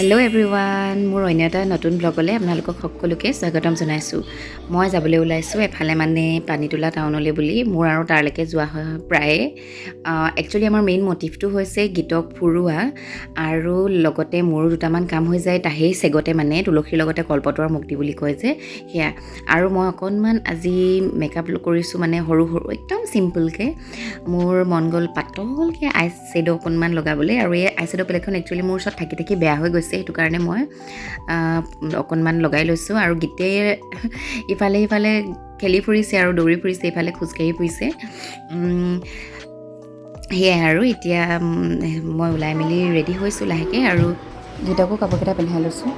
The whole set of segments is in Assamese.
হেল্ল' এভৰিৱান, মোৰ অন্য এটা নতুন ব্লগলৈ আপোনালোকক সকলোকে স্বাগতম জনাইছোঁ। মই যাবলৈ ওলাইছোঁ এফালে মানে পানীতোলা টাউনলৈ বুলি। মোৰ আৰু তাৰলৈকে যোৱা হয় প্ৰায়ে। একচুৱেলি আমাৰ মেইন মটিভটো হৈছে গীতক ফুৰোৱা আৰু লগতে মোৰো দুটামান কাম হৈ যায় সেই চেগতে, মানে তুলসীৰ লগতে কলপতৰ মুক্তি বুলি কয় যে সেয়া। আৰু মই অকণমান আজি মেকআপ কৰিছোঁ, মানে সৰু সৰু একদম চিম্পলকৈ। মোৰ মন গ'ল পাতলকৈ আই শ্বেড' অকণমান লগাবলৈ, আৰু এই আই শ্বেড' পেলেটখন একচুৱেলি মোৰ ওচৰত থাকি থাকি বেয়া হৈ গৈছে, সেইটো কাৰণে মই অকণমান লগাই লৈছোঁ। আৰু গীতেই ইফালে সিফালে খেলি ফুৰিছে আৰু দৌৰি ফুৰিছে, ইফালে খোজকাঢ়ি ফুৰিছে। সেয়াই আৰু এতিয়া মই ওলাই মেলি ৰেডি হৈছোঁ লাহেকৈ, আৰু গীতকো কাপোৰকেইটা পিন্ধাই লৈছোঁ।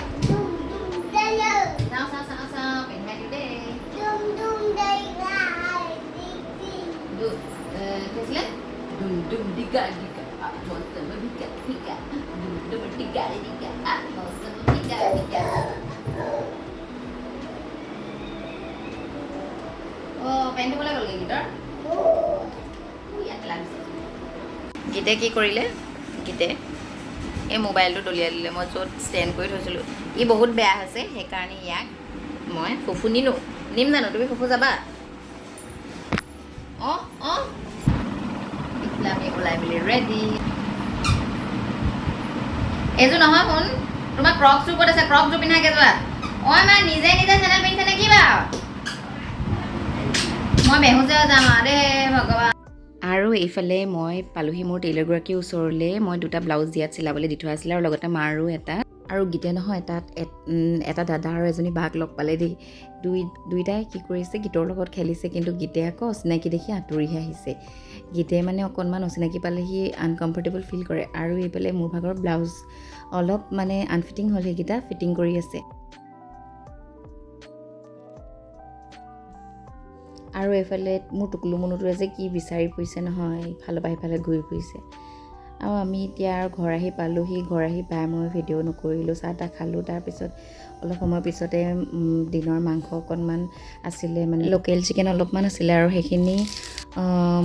গীতে কি কৰিলে, গীতে এই মোবাইলটো দলিয়াই দিলে। মই য'ত ষ্টেণ্ড কৰি থৈছিলোঁ ই বহুত বেয়া হৈছে, সেইকাৰণে ইয়াক মই ফুফু নিনো। নিম জানো, তুমি ফুফু যাবা? অঁ অঁ, আমি ওলাই মেলি ৰেডি। এইযোৰ নহয়, শুন, তোমাৰ ক্ৰক্সযোৰ ক'ত আছে? ক্ৰক্সযোৰ পিন্ধাকে যোৱা। অঁ মা, নিজে নিজে চেনেল পিন্ধিছে নে কি বাৰু? মই বেহুজে যাম আৰু দেই ভগৱান। আৰু এইফালে মই পালোহি মোৰ টেইলৰগৰাকীৰ ওচৰলৈ। মই দুটা ব্লাউজ ইয়াত চিলাবলৈ দি থোৱা আছিলে, আৰু লগতে মাৰো এটা। আৰু গীতে নহয়, এটা দাদা আৰু এজনী বাক লগ পালে দেই। দুইটাই কি কৰিছে, গীতৰ লগত খেলিছে, কিন্তু গীতে আকৌ অচিনাকি দেখি আঁতৰিহে আহিছে। গীতে মানে অকণমান অচিনাকি পালে সি আনকমফৰ্টেবল ফিল কৰে। আৰু এইফালে মোৰ ভাগৰ ব্লাউজ অলপ মানে আনফিটিং হ'ল, সেইকেইটা ফিটিং কৰি আছে। আৰু এইফালে মোৰ টুকুলু মুনুটোৱে যে কি বিচাৰি ফুৰিছে নহয়, ইফালৰ পৰা সিফালে ঘূৰি ফুৰিছে। আৰু আমি এতিয়া আৰু ঘৰ আহি পালোঁহি। ঘৰ আহি পাই মই ভিডিঅ' নকৰিলোঁ, চাহ তাহ খালোঁ। তাৰপিছত অলপ সময়ৰ পিছতে দিনৰ মাংস অকণমান আছিলে, মানে লোকেল চিকেন অলপমান আছিলে, আৰু সেইখিনি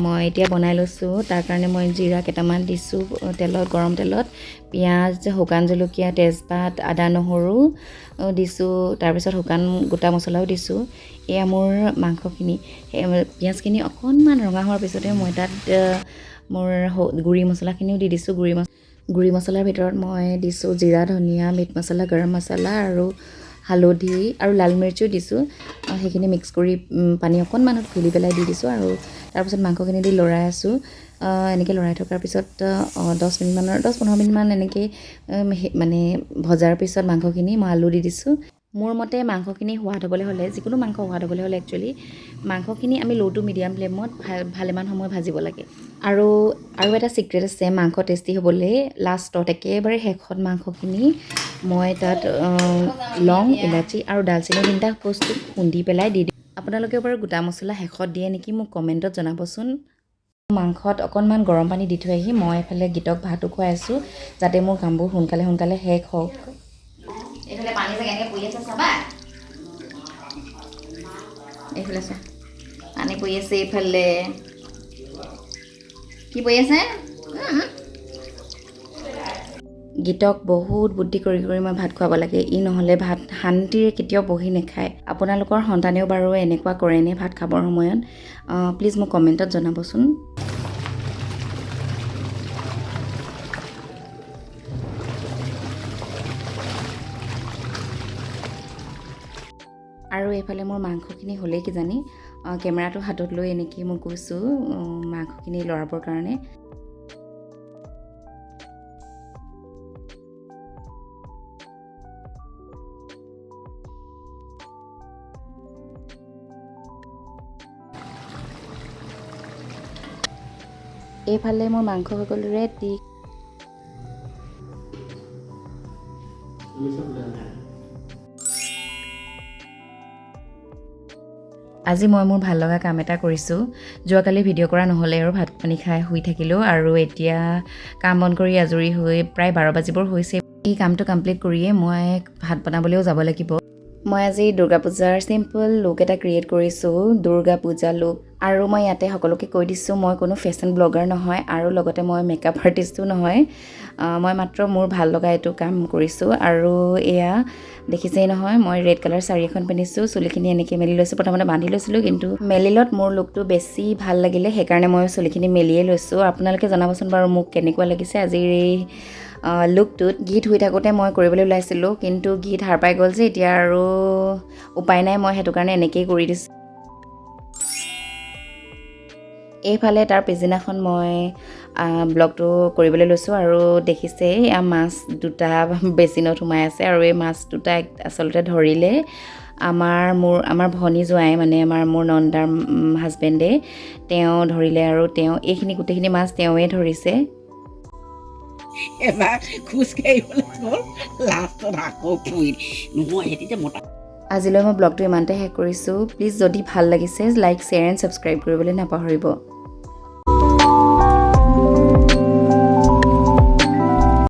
মই এতিয়া বনাই লৈছোঁ। তাৰ কাৰণে মই জিৰা কেইটামান দিছোঁ তেলত, গৰম তেলত। পিঁয়াজ, শুকান জলকীয়া, তেজপাত, আদা নহৰু দিছোঁ। তাৰপিছত শুকান গোটা মছলাও দিছোঁ। এয়া মোৰ মাংসখিনি। পিঁয়াজখিনি অকণমান ৰঙা হোৱাৰ পিছতে মই তাত মোৰ গুড়ি মছলাখিনিও দি দিছোঁ। গুড়ি মছলাৰ ভিতৰত মই দিছোঁ জিৰা, ধনিয়া, মিট মছলা, গৰম মছলা আৰু হালধি আৰু লাল মিৰ্চিও দিছোঁ। সেইখিনি মিক্স কৰি পানী অকণমানত ঘুলি পেলাই দি দিছোঁ, আৰু তাৰপিছত মাংসখিনি দি লৰাই আছোঁ। এনেকৈ লৰাই থকাৰ পিছত 10-15 মিনিটমান এনেকৈ মানে ভজাৰ পিছত মাংসখিনি মই আলু দি দিছোঁ। মোৰ মতে মাংসখিনি সোৱাদ হ'বলৈ হ'লে, যিকোনো মাংস সোৱাদ হ'বলৈ হ'লে একচুৱেলি মাংসখিনি আমি ল' টু মিডিয়াম ফ্লেমত ভালেমান সময় ভাজিব লাগে। আৰু এটা ছিক্ৰেট আছে মাংস টেষ্টি হ'বলৈ। লাষ্টত একেবাৰে শেষত মাংসখিনি মই তাত লং, ইলাচি আৰু ডালচেনি 3টা বস্তু খুন্দি পেলাই দি দিওঁ। আপোনালোকে বাৰু গোটা মছলা শেষত দিয়ে নেকি, মোক কমেণ্টত জনাবচোন। মাংসত অকণমান গৰম পানী দি থৈ আহি মই এইফালে গীতক ভাতো খুৱাই আছোঁ, যাতে মোৰ কামবোৰ সোনকালে শেষ হওক। এইফালে পানী জেগা এনেকৈ পৰি আছে, চাবা। এইফালে চোৱা, পানী পৰি আছে। এইফালে কি পৰি আছে? গীতক বহুত বুদ্ধি কৰি মই ভাত খুৱাব লাগে। ই নহ'লে ভাত শান্তিৰে কেতিয়াও বহি নাখায়। আপোনালোকৰ সন্তানেও বাৰু এনেকুৱা কৰেনে ভাত খাবৰ সময়ত? প্লিজ মোক কমেণ্টত জনাবচোন। আৰু এইফালে মোৰ মাংসখিনি হ'লেই কিজানি, কেমেৰাটো হাতত লৈ এনেকৈ মই গৈছোঁ মাংসখিনি লৰাবৰ কাৰণে। এইফালে মোৰ মাংস হৈ গ'ল ৰেডি। আজি মই মোৰ ভাল লগা কাম এটা কৰিছোঁ। যোৱাকালি ভিডিঅ' কৰা নহ'লে, আৰু ভাত পানী খাই শুই থাকিলোঁ, আৰু এতিয়া কাম বন কৰি আজৰি হৈ প্ৰায় 12 বাজিবৰ হৈছে। এই কামটো কমপ্লিট কৰিয়ে মই ভাত বনাবলৈও যাব লাগিব। মই আজি দুৰ্গা পূজাৰ চিম্পল লুক এটা ক্ৰিয়েট কৰিছোঁ, দুৰ্গা পূজা লুক। আৰু মই ইয়াতে সকলোকে কৈ দিছোঁ মই কোনো ফেশ্বন ব্লগাৰ নহয় আৰু লগতে মই মেকআপ আৰ্টিষ্টো নহয়। মই মাত্ৰ মোৰ ভাল লগা এইটো কাম কৰিছোঁ। আৰু এয়া দেখিছেই নহয়, মই ৰেড কালাৰ শাৰী এখন পিন্ধিছোঁ, চুলিখিনি এনেকৈ মেলি লৈছোঁ। প্ৰথমতে বান্ধি লৈছিলোঁ, কিন্তু মেলিলত মোৰ লুকটো বেছি ভাল লাগিলে, সেইকাৰণে মই চুলিখিনি মেলিয়ে লৈছোঁ। আপোনালোকে জনাবচোন বাৰু মোক কেনেকুৱা লাগিছে আজিৰ এই লুকটোত। গীত শুই থাকোঁতে মই কৰিবলৈ ওলাইছিলোঁ, কিন্তু গীত সাৰ পাই গ'ল যে এতিয়া আৰু উপায় নাই, মই সেইটো কাৰণে এনেকেই কৰি দিছোঁ। এইফালে তাৰ পিছদিনাখন মই ব্লগটো কৰিবলৈ লৈছোঁ আৰু দেখিছে এয়া মাছ দুটা বেচিনত সোমাই আছে। আৰু এই মাছ দুটা আচলতে ধৰিলে আমাৰ ভনী জোঁৱাই, মানে মোৰ নন্দাৰ হাজবেণ্ডে তেওঁ ধৰিলে। আৰু তেওঁ এইখিনি গোটেইখিনি মাছ তেওঁৱে ধৰিছে। এবাৰ খোজকাঢ়িবলৈ গ'ল, লাষ্টত আকৌ পৰিল নহয় সিহঁতি যে মতা। আজিলৈ মই ব্লগটো ইমানতে শেষ কৰিছোঁ। প্লিজ যদি ভাল লাগিছে লাইক, শ্বেয়াৰ এণ্ড ছাবস্ক্ৰাইব কৰিবলৈ নাপাহৰিব।